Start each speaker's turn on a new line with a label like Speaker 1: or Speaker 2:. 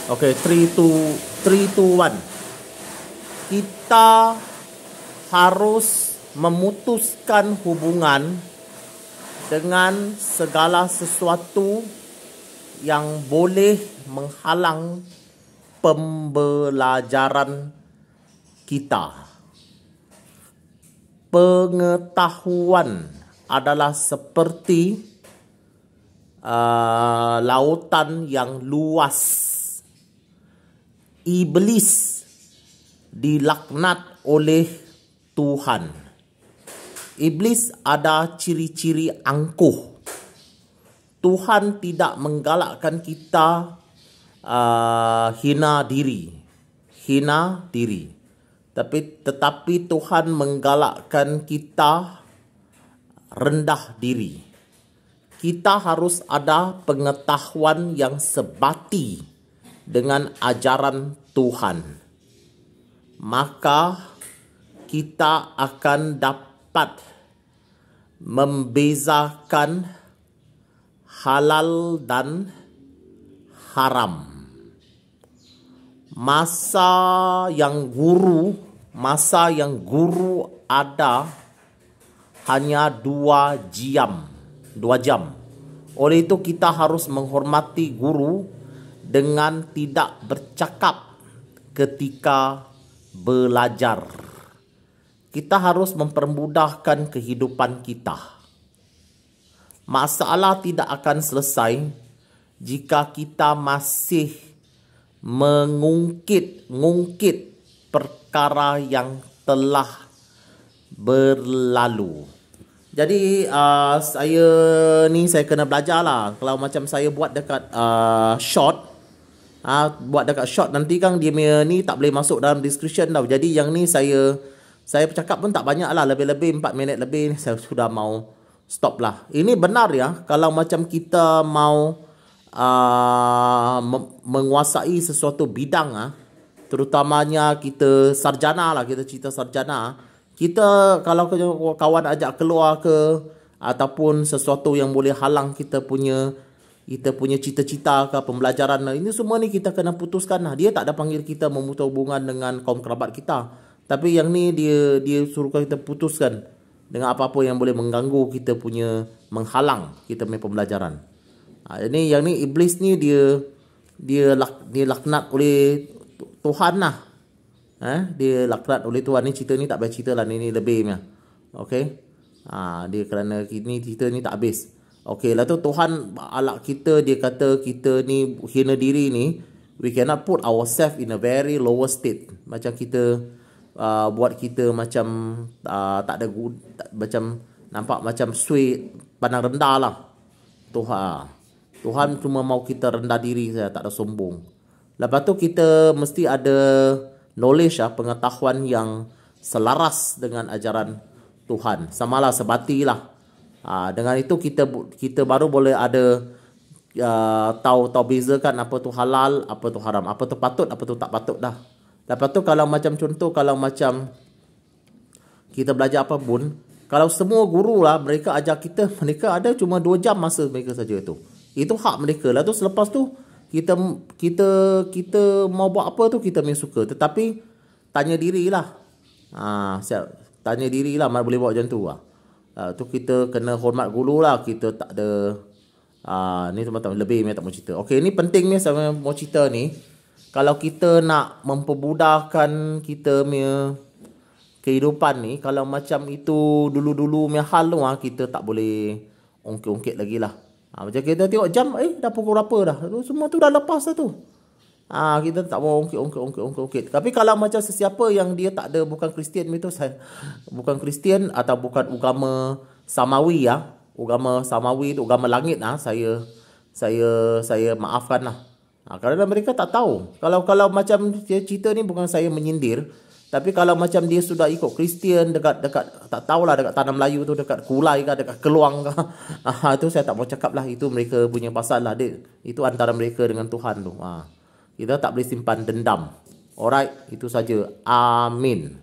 Speaker 1: Okay, 3, 2, 1. Kita harus memutuskan hubungan dengan segala sesuatu yang boleh menghalang pembelajaran kita. Pengetahuan adalah seperti lautan yang luas. Iblis dilaknat oleh Tuhan. Iblis ada ciri-ciri angkuh. Tuhan tidak menggalakkan kita hina diri. Tetapi Tuhan menggalakkan kita rendah diri. Kita harus ada pengetahuan yang sebati dengan ajaran Tuhan. Maka kita akan dapat membezakan halal dan haram. Masa yang guru ada hanya 2 jam. Oleh itu kita harus menghormati guru dengan tidak bercakap ketika belajar. Kita harus mempermudahkan kehidupan kita. Masalah tidak akan selesai jika kita masih mengungkit perkara yang telah berlalu. Jadi saya kena belajar lah. Kalau macam saya buat dekat short, nanti kan dia ni tak boleh masuk dalam description tau. Jadi yang ni saya bercakap pun tak banyak lah, lebih-lebih 4 minit lebih saya sudah mau stop lah. Ini benar ya, kalau macam kita mau menguasai sesuatu bidang, terutamanya kita sarjana lah, kita cerita sarjana. Kita kalau kawan ajak keluar ke ataupun sesuatu yang boleh halang kita punya cita-cita ke pembelajaran, ini semua ni kita kena putuskan lah. Dia tak ada panggil kita memutus hubungan dengan kaum kerabat kita, tapi yang ni dia suruh kita putuskan dengan apa-apa yang boleh mengganggu kita punya, menghalang kita punya pembelajaran. Ini yang ni iblis ni dia laknat oleh Tuhan lah. Dia laknat oleh Tuhan. Ni cerita ni tak payah cerita lah, ni lebihnya. Okey. Dia kerana ini cerita ni tak habis. Okey, lah tu Tuhan alak kita, dia kata kita ni hina diri ni, we cannot put ourselves in a very lower state. Macam kita buat kita macam tak ada macam nampak macam sweet, pandang rendah lah. Tuhan cuma mau kita rendah diri saja, tak ada sombong. Lepas tu kita mesti ada knowledge, pengetahuan yang selaras dengan ajaran Tuhan. Samalah, sebatilah. Dengan itu kita baru boleh ada tahu bezakan apa tu halal, apa tu haram, apa tu patut, apa tu tak patut dah. Lepas tu kalau macam contoh, kalau macam kita belajar apa pun, kalau semua guru lah mereka ajar kita, mereka ada cuma 2 jam masa mereka saja tu. Itu hak mereka lah tu. Selepas tu kita mau buat apa tu kita punya suka. Tetapi tanya dirilah. Tanya dirilah, mana boleh buat macam tu lah. Tu kita kena hormat guru lah. Kita tak ada ni teman-teman lebih tak mau cerita. Okey, ni penting ni saya mau cerita ni. Kalau kita nak mempermudahkan kita punya kehidupan ni, kalau macam itu dulu-dulu punya hal tu, kita tak boleh ongkit-ongkit lagi lah. Macam kita tengok jam, dah pukul berapa dah. Semua tu dah lepas dah tu. Kita tak mau ongkit. Tapi kalau macam sesiapa yang dia tak ada, bukan Kristian itu, bukan Kristian atau bukan agama Samawi agama Samawi itu agama langit, saya maafkan lah. Kerana mereka tak tahu. Kalau macam cerita ni bukan saya menyindir, tapi kalau macam dia sudah ikut Kristian dekat tak tahulah dekat Tanah Melayu tu, dekat Kulai ke, dekat Keluang ke, tu saya tak mau cakap lah. Itu mereka punya pasal lah. Itu antara mereka dengan Tuhan tu. Kita tak boleh simpan dendam. Alright, itu saja. Amin.